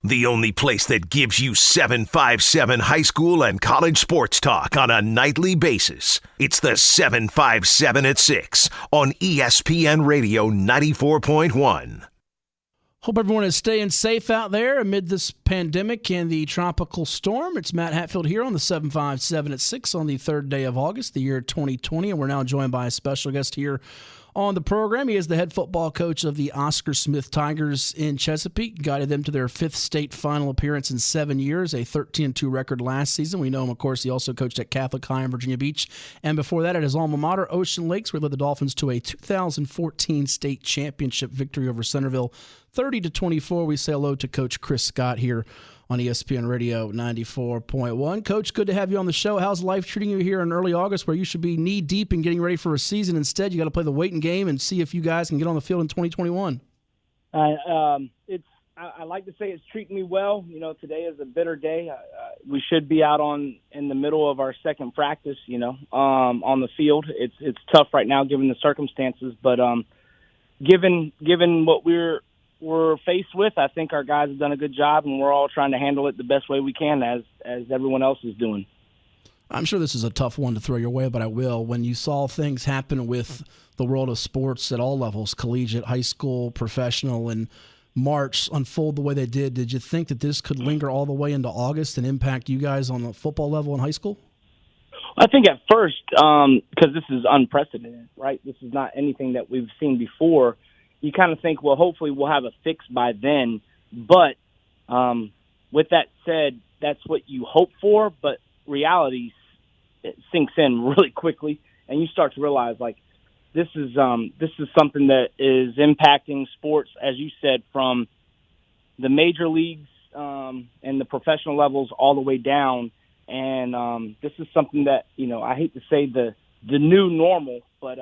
The only place that gives you 757 high school and college sports talk on a nightly basis. It's the 757 at 6 on ESPN Radio 94.1. Hope everyone is staying safe out there amid this pandemic and the tropical storm. It's Matt Hatfield here on the 757 at 6 on the 3rd day of August, the year 2020. And we're now joined by a special guest here on the program. He is the head football coach of the Oscar Smith Tigers in Chesapeake, guided them to their 5th state final appearance in 7 years, a 13-2 record last season. We know him, of course, he also coached at Catholic High in Virginia Beach, and before that at his alma mater, Ocean Lakes, where he led the Dolphins to a 2014 state championship victory over Centreville, 30-24. We say hello to Coach Chris Scott here on ESPN Radio 94.1. Coach, good to have you on the show. How's life treating you here in early August, where you should be knee-deep in getting ready for a season? Instead, you got to play the waiting game and see if you guys can get on the field in 2021. I like to say it's treating me well. You know, today is a bitter day. We should be out in the middle of our second practice, on the field. It's tough right now given the circumstances, but given what we're faced with, I think our guys have done a good job, and we're all trying to handle it the best way we can as everyone else is doing. I'm sure this is a tough one to throw your way, but I will. When you saw things happen with the world of sports at all levels, collegiate, high school, professional, and March unfold the way they did you think that this could linger all the way into August and impact you guys on the football level in high school? I think at first, because this is unprecedented, right? This is not anything that we've seen before. You kind of think, well, hopefully we'll have a fix by then. But with that said, that's what you hope for. But reality sinks in really quickly, and you start to realize, like, this is something that is impacting sports, as you said, from the major leagues and the professional levels all the way down. And this is something that, I hate to say the new normal, but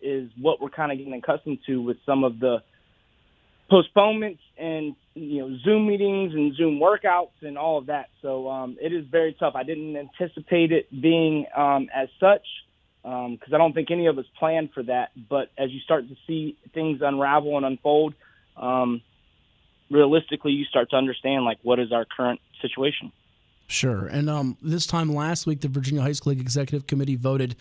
is what we're kind of getting accustomed to with some of the postponements and Zoom meetings and Zoom workouts and all of that. So it is very tough. I didn't anticipate it being as such because I don't think any of us planned for that. But as you start to see things unravel and unfold, realistically, you start to understand, like, what is our current situation. Sure. And this time last week, the Virginia High School League Executive Committee voted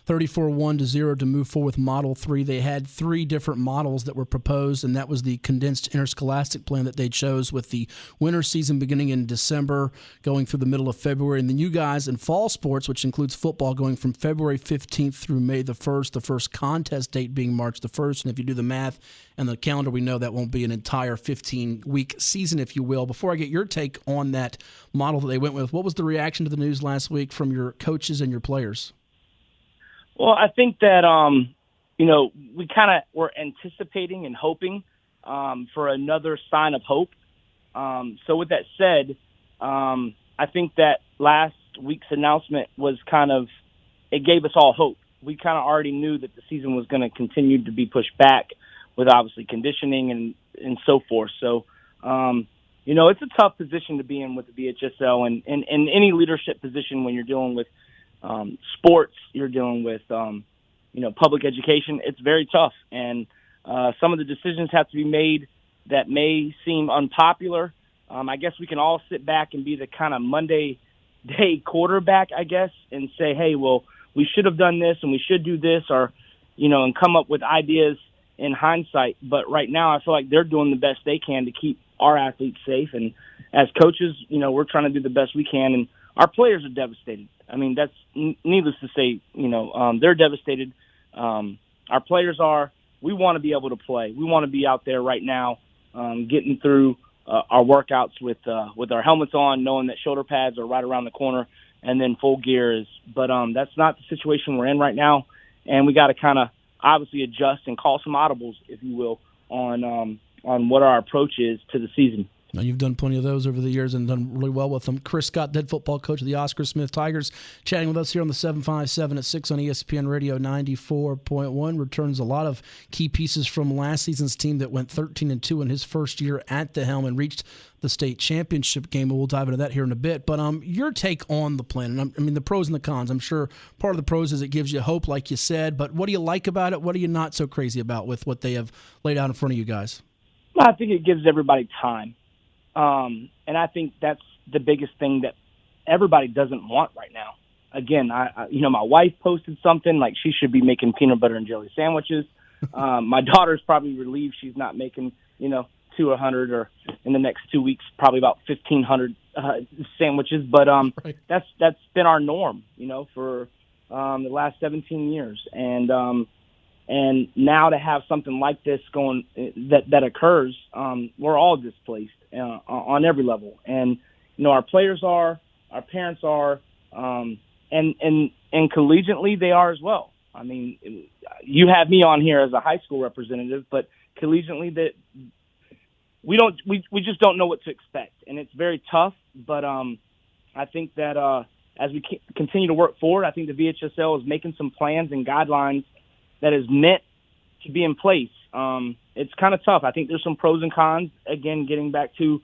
34-1-0 to move forward with Model 3. They had 3 different models that were proposed, and that was the condensed interscholastic plan that they chose, with the winter season beginning in December, going through the middle of February, and then you guys in fall sports, which includes football, going from February 15th through May the 1st, the first contest date being March the 1st. And if you do the math and the calendar, we know that won't be an entire 15-week season, if you will. Before I get your take on that model that they went with, what was the reaction to the news last week from your coaches and your players? Well, I think that, we kind of were anticipating and hoping for another sign of hope. So with that said, I think that last week's announcement was it gave us all hope. We kind of already knew that the season was going to continue to be pushed back with obviously conditioning and so forth. So, it's a tough position to be in with the VHSL and any leadership position when you're dealing with sports, you're dealing with, public education. It's very tough. And some of the decisions have to be made that may seem unpopular. I guess we can all sit back and be the kind of Monday day quarterback, I guess, and say, hey, well, we should have done this and we should do this, or, and come up with ideas in hindsight. But right now I feel like they're doing the best they can to keep our athletes safe. And as coaches, we're trying to do the best we can. And our players are devastated. I mean, that's needless to say, they're devastated. Our players are. We want to be able to play. We want to be out there right now getting through our workouts with our helmets on, knowing that shoulder pads are right around the corner, and then full gear is. But that's not the situation we're in right now, and we got to kind of obviously adjust and call some audibles, if you will, on what our approach is to the season. Now, you've done plenty of those over the years and done really well with them. Chris Scott, head football coach of the Oscar Smith Tigers, chatting with us here on the 757 at 6 on ESPN Radio 94.1. Returns a lot of key pieces from last season's team that went 13-2 in his first year at the helm and reached the state championship game, and we'll dive into that here in a bit. But your take on the plan, and I mean the pros and the cons. I'm sure part of the pros is it gives you hope, like you said, but what do you like about it? What are you not so crazy about with what they have laid out in front of you guys? Well, I think it gives everybody time. And I think that's the biggest thing that everybody doesn't want right now. Again, my wife posted something like she should be making peanut butter and jelly sandwiches. My daughter's probably relieved she's not making, 200 or in the next 2 weeks, probably about 1,500 sandwiches. But Right. that's been our norm, for the last 17 years. And now to have something like this going that occurs, we're all displaced on every level. And, our players are, our parents are, and collegiantly they are as well. I mean, you have me on here as a high school representative, but collegiately that we just don't know what to expect, and it's very tough. But I think that as we continue to work forward, I think the VHSL is making some plans and guidelines that is meant to be in place. It's kind of tough. I think there's some pros and cons. Again, getting back to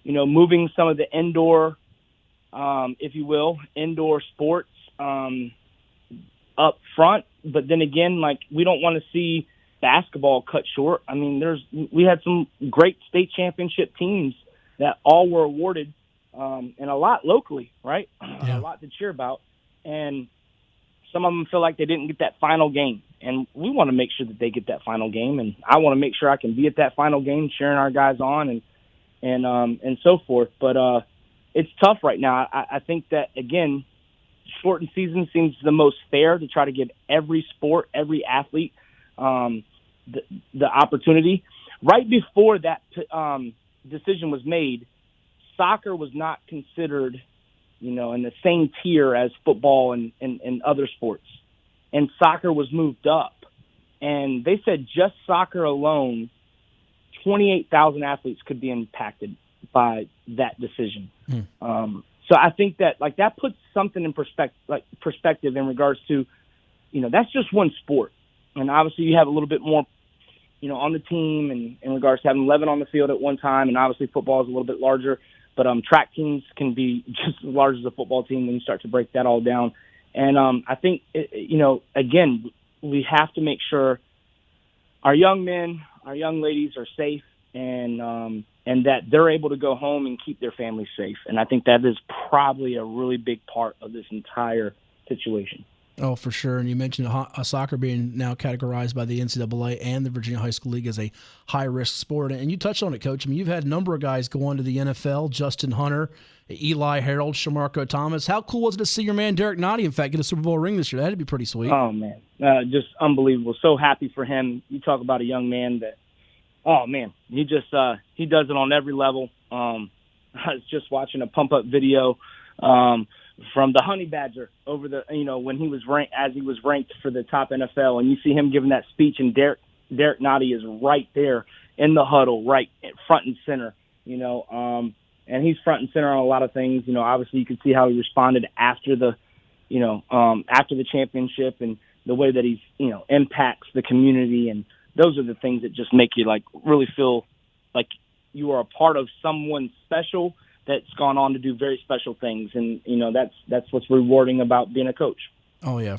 moving some of the indoor, if you will, indoor sports up front. But then again, we don't want to see basketball cut short. I mean, we had some great state championship teams that all were awarded, and a lot locally, right? Yeah. A lot to cheer about. And some of them feel like they didn't get that final game. And we want to make sure that they get that final game. And I want to make sure I can be at that final game, cheering our guys on and so forth. But it's tough right now. I think that, again, shortened season seems the most fair to try to give every sport, every athlete the opportunity. Right before that decision was made, soccer was not considered, in the same tier as football and other sports. And soccer was moved up. And they said just soccer alone, 28,000 athletes could be impacted by that decision. So I think that that puts something in perspective in regards to, that's just one sport. And obviously you have a little bit more, on the team and in regards to having 11 on the field at one time. And obviously football is a little bit larger, but track teams can be just as large as a football team when you start to break that all down. And I think, again, we have to make sure our young men, our young ladies are safe and that they're able to go home and keep their families safe. And I think that is probably a really big part of this entire situation. Oh, for sure. And you mentioned soccer being now categorized by the NCAA and the Virginia High School League as a high-risk sport. And you touched on it, Coach. I mean, you've had a number of guys go on to the NFL, Justin Hunter, Eli Harold, Shamarko Thomas. How cool was it to see your man Derek Nottie, in fact, get a Super Bowl ring this year? That had to be pretty sweet. Oh, man. Just unbelievable. So happy for him. You talk about a young man that, oh, man, he just he does it on every level. I was just watching a pump-up video from the Honey Badger over the, when he was ranked for the top NFL, and you see him giving that speech, and Derek Nottie is right there in the huddle, right front and center, and he's front and center on a lot of things. Obviously you can see how he responded after the championship and the way that he's, impacts the community. And those are the things that just make you really feel like you are a part of someone special that's gone on to do very special things. And, that's what's rewarding about being a coach. Oh, yeah,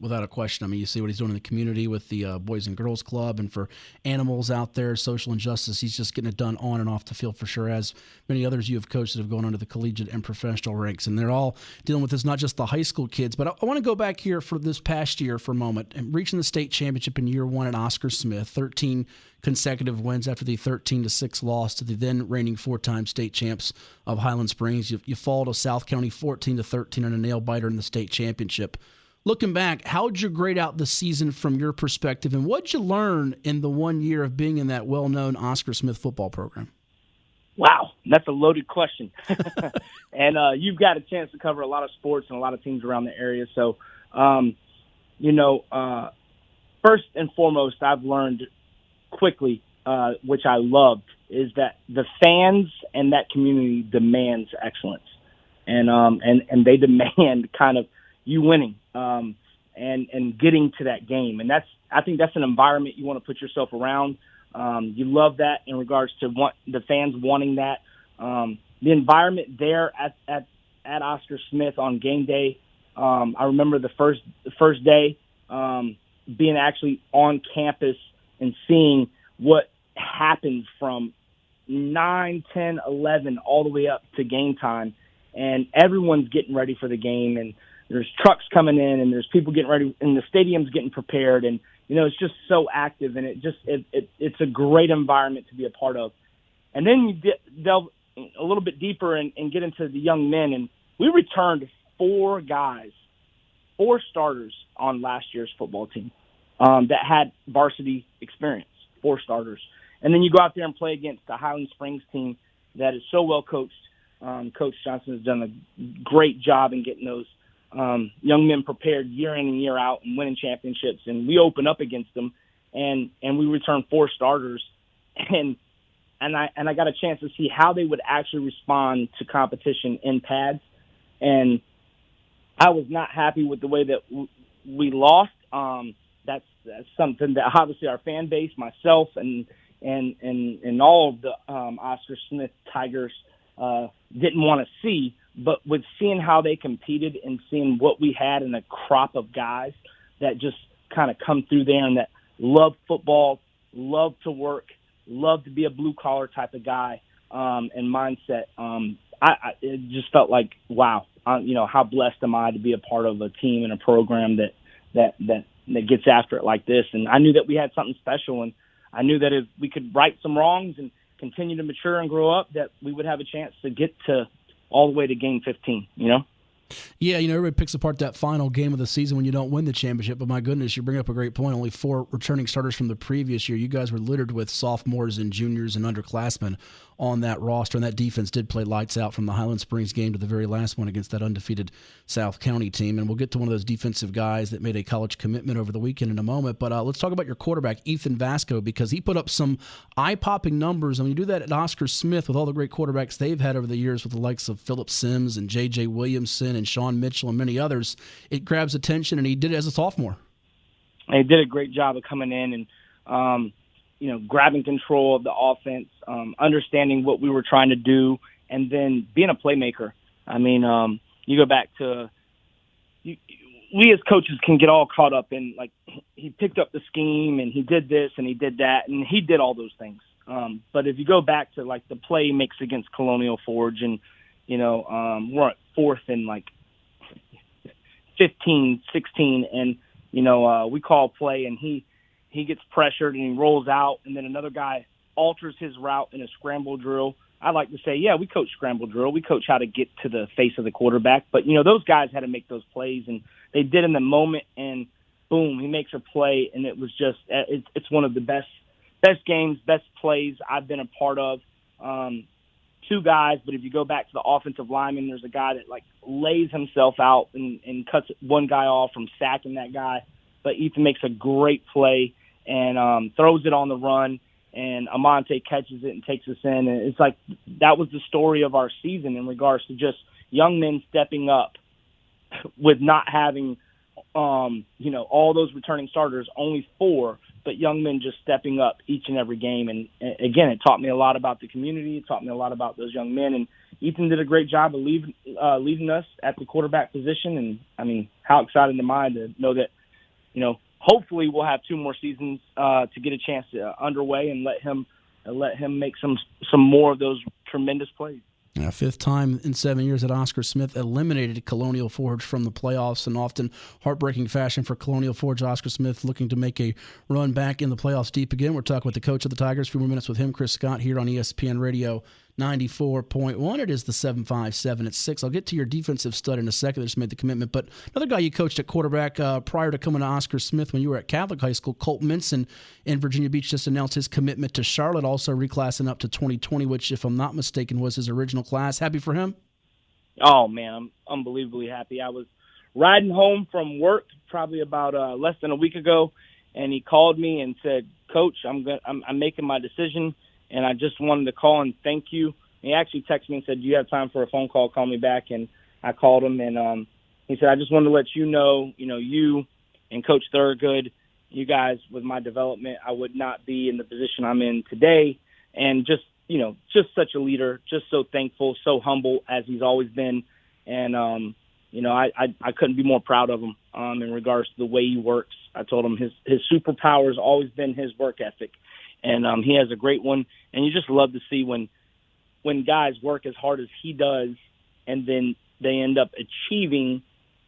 without a question. You see what he's doing in the community with the Boys and Girls Club and for animals out there, social injustice. He's just getting it done on and off the field for sure, as many others you have coached that have gone under the collegiate and professional ranks. And they're all dealing with this, not just the high school kids. But I want to go back here for this past year for a moment and reaching the state championship in year one at Oscar Smith, 13 consecutive wins after the 13-6 loss to the then reigning four-time state champs of Highland Springs. You fall to South County 14-13 on a nail-biter in the state championship. Looking back, how'd you grade out the season from your perspective, and what'd you learn in the 1 year of being in that well-known Oscar Smith football program? Wow, that's a loaded question. And you've got a chance to cover a lot of sports and a lot of teams around the area. So, first and foremost, I've learned quickly, which I loved, is that the fans and that community demands excellence. And they demand kind of you winning and getting to that game. And I think that's an environment you want to put yourself around. You love that in regards to the fans wanting that. The environment there at Oscar Smith on game day. I remember the first day being actually on campus and seeing what happens from 9, 10, 11, all the way up to game time. And everyone's getting ready for the game, and there's trucks coming in, and there's people getting ready, and the stadium's getting prepared. And, it's just so active, and it's a great environment to be a part of. And then you delve a little bit deeper and get into the young men, and we returned 4 starters on last year's football team that had varsity experience, 4 starters. And then you go out there and play against the Highland Springs team that is so well coached. Coach Johnson has done a great job in getting those young men prepared year in and year out and winning championships. And we open up against them, and we return 4 starters. And I got a chance to see how they would actually respond to competition in pads. And I was not happy with the way that we lost. That's something that obviously our fan base, myself, and all of the Oscar Smith Tigers didn't want to see. But with seeing how they competed and seeing what we had in a crop of guys that just kind of come through there and that love football, love to work, love to be a blue-collar type of guy and mindset, it just felt like, wow, how blessed am I to be a part of a team and a program that gets after it like this. And I knew that we had something special, and I knew that if we could right some wrongs and continue to mature and grow up, that we would have a chance to get to all the way to game 15, Yeah, everybody picks apart that final game of the season when you don't win the championship, but my goodness, you bring up a great point. Only 4 returning starters from the previous year. You guys were littered with sophomores and juniors and underclassmen on that roster, and that defense did play lights out from the Highland Springs game to the very last one against that undefeated South County team. And we'll get to one of those defensive guys that made a college commitment over the weekend in a moment. But let's talk about your quarterback, Ethan Vasco, because he put up some eye-popping numbers. And when you do that at Oscar Smith with all the great quarterbacks they've had over the years with the likes of Phillip Sims and J.J. Williamson and Sean Mitchell and many others, it grabs attention, and he did it as a sophomore. He did a great job of coming in and, grabbing control of the offense, understanding what we were trying to do, and then being a playmaker. I mean, you go back to we as coaches can get all caught up in, like, he picked up the scheme and he did this and he did that, and he did all those things. But if you go back to, like, the play mix against Colonial Forge and, we're at 4th and, 15, 16, and, we call play, and he gets pressured and he rolls out, and then another guy alters his route in a scramble drill. I like to say, yeah, we coach scramble drill. We coach how to get to the face of the quarterback. But, those guys had to make those plays, and they did in the moment, and boom, he makes a play, and it was just it's one of the best games, best plays I've been a part of. 2 guys, but if you go back to the offensive lineman, there's a guy that, lays himself out and cuts one guy off from sacking that guy. But Ethan makes a great play and throws it on the run, and Amante catches it and takes us in. And it's like that was the story of our season in regards to just young men stepping up with not having, all those returning starters, only 4, but young men just stepping up each and every game. And again, it taught me a lot about the community. It taught me a lot about those young men. And Ethan did a great job of leading us at the quarterback position. And, I mean, how excited am I to know that, hopefully we'll have 2 more seasons to get a chance to underway and let him make some more of those tremendous plays. 5th time in 7 years that Oscar Smith eliminated Colonial Forge from the playoffs, in often heartbreaking fashion for Colonial Forge. Oscar Smith looking to make a run back in the playoffs deep again. We're talking with the coach of the Tigers. A few more minutes with him, Chris Scott, here on ESPN Radio 94.1. It is the 757 at 6. I'll get to your defensive stud in a second. They just made the commitment. But another guy you coached at quarterback prior to coming to Oscar Smith when you were at Catholic High School, Colt Minson in Virginia Beach, just announced his commitment to Charlotte, also reclassing up to 2020, which, if I'm not mistaken, was his original class. Happy for him? Oh, man, I'm unbelievably happy. I was riding home from work probably about less than a week ago, and he called me and said, Coach, I'm making my decision, and I just wanted to call and thank you. He actually texted me and said, do you have time for a phone call? Call me back. And I called him, and he said, I just wanted to let you know, you and Coach Thurgood, you guys, with my development, I would not be in the position I'm in today. And just such a leader, just so thankful, so humble as he's always been. And, I couldn't be more proud of him in regards to the way he works. I told him his superpower has always been his work ethic. and he has a great one. And you just love to see when guys work as hard as he does, and then they end up achieving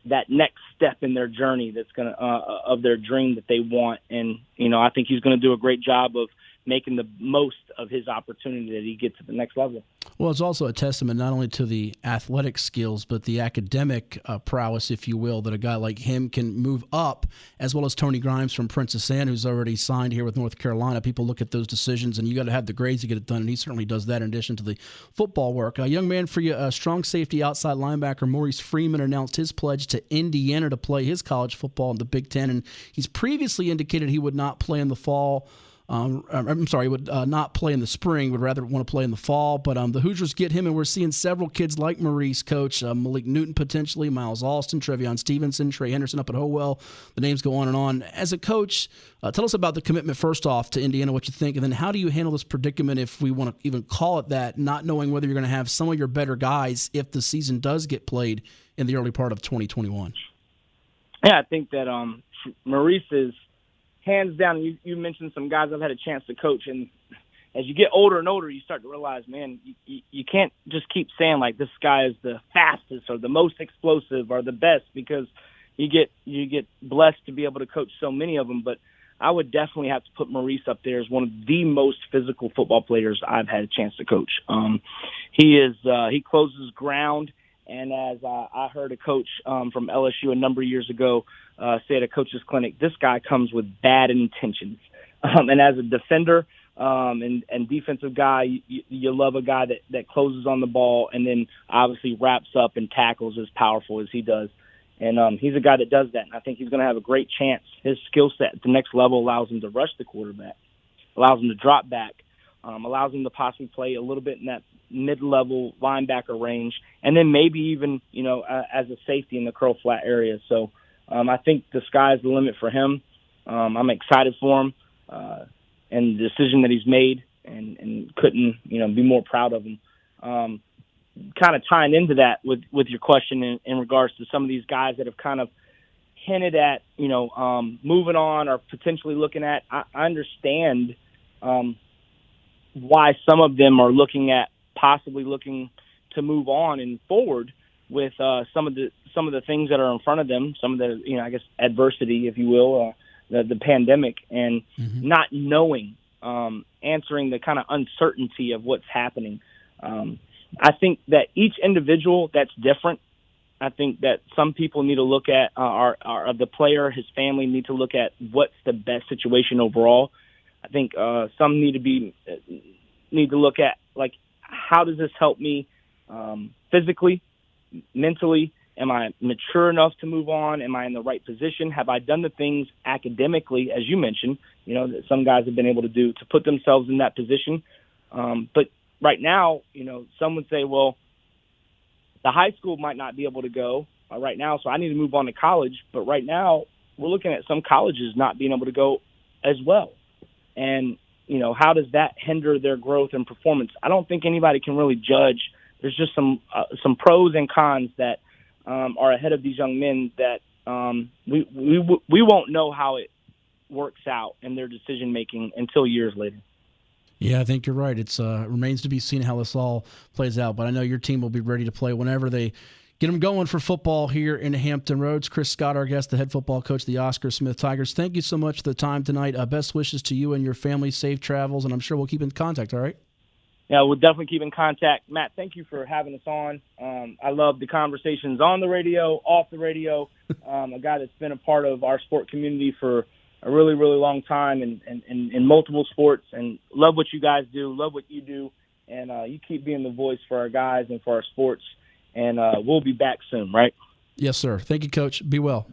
that next step in their journey that's going to of their dream that they want. And I think he's going to do a great job of making the most of his opportunity that he gets at the next level. Well, it's also a testament not only to the athletic skills, but the academic prowess, if you will, that a guy like him can move up, as well as Tony Grimes from Princess Anne, who's already signed here with North Carolina. People look at those decisions, and you got to have the grades to get it done, and he certainly does that in addition to the football work. A young man for you, strong safety outside linebacker Maurice Freeman announced his pledge to Indiana to play his college football in the Big Ten, and he's previously indicated he would not play in the fall. He would not play in the spring, would rather want to play in the fall. But the Hoosiers get him, and we're seeing several kids like Maurice, Coach, Malik Newton potentially, Miles Alston, Trevion Stevenson, Trey Henderson up at Howell. The names go on and on. As a coach, tell us about the commitment first off to Indiana, what you think, and then how do you handle this predicament, if we want to even call it that, not knowing whether you're going to have some of your better guys if the season does get played in the early part of 2021? Yeah, I think that Maurice is hands down. You mentioned some guys I've had a chance to coach, and as you get older and older, you start to realize, man, you can't just keep saying like this guy is the fastest or the most explosive or the best, because you get blessed to be able to coach so many of them. But I would definitely have to put Maurice up there as one of the most physical football players I've had a chance to coach. He closes ground. And as I heard a coach from LSU a number of years ago say at a coach's clinic, this guy comes with bad intentions. And as a defender and defensive guy, you love a guy that closes on the ball and then obviously wraps up and tackles as powerful as he does. And he's a guy that does that. And I think he's going to have a great chance. His skill set at the next level allows him to rush the quarterback, allows him to drop back, allows him to possibly play a little bit in that mid-level linebacker range, and then maybe even, as a safety in the curl flat area. So I think the sky's the limit for him. I'm excited for him and the decision that he's made, and couldn't, be more proud of him. Kind of tying into that with your question in regards to some of these guys that have kind of hinted at, moving on or potentially looking at, I understand why some of them are possibly looking to move on and forward with some of the things that are in front of them, some of the adversity, if you will, the pandemic, and not knowing, answering the kind of uncertainty of what's happening. I think that each individual that's different. I think that some people need to look at the player, his family need to look at what's the best situation overall. I think some need to look at, like, how does this help me physically, mentally? Am I mature enough to move on? Am I in the right position? Have I done the things academically, as you mentioned, that some guys have been able to do to put themselves in that position? But right now, some would say, well, the high school might not be able to go right now, so I need to move on to college. But right now, we're looking at some colleges not being able to go as well. And how does that hinder their growth and performance? I don't think anybody can really judge. There's just some pros and cons that are ahead of these young men that we won't know how it works out in their decision making until years later. Yeah, I think you're right. It remains to be seen how this all plays out. But I know your team will be ready to play whenever they get them going for football here in Hampton Roads. Chris Scott, our guest, the head football coach of the Oscar Smith Tigers. Thank you so much for the time tonight. Best wishes to you and your family. Safe travels, and I'm sure we'll keep in contact, all right? Yeah, we'll definitely keep in contact. Matt, thank you for having us on. I love the conversations on the radio, off the radio. A guy that's been a part of our sport community for a really, really long time and in multiple sports, and love what you guys do, love what you do, and you keep being the voice for our guys and for our sports, and we'll be back soon, right? Yes, sir. Thank you, Coach. Be well.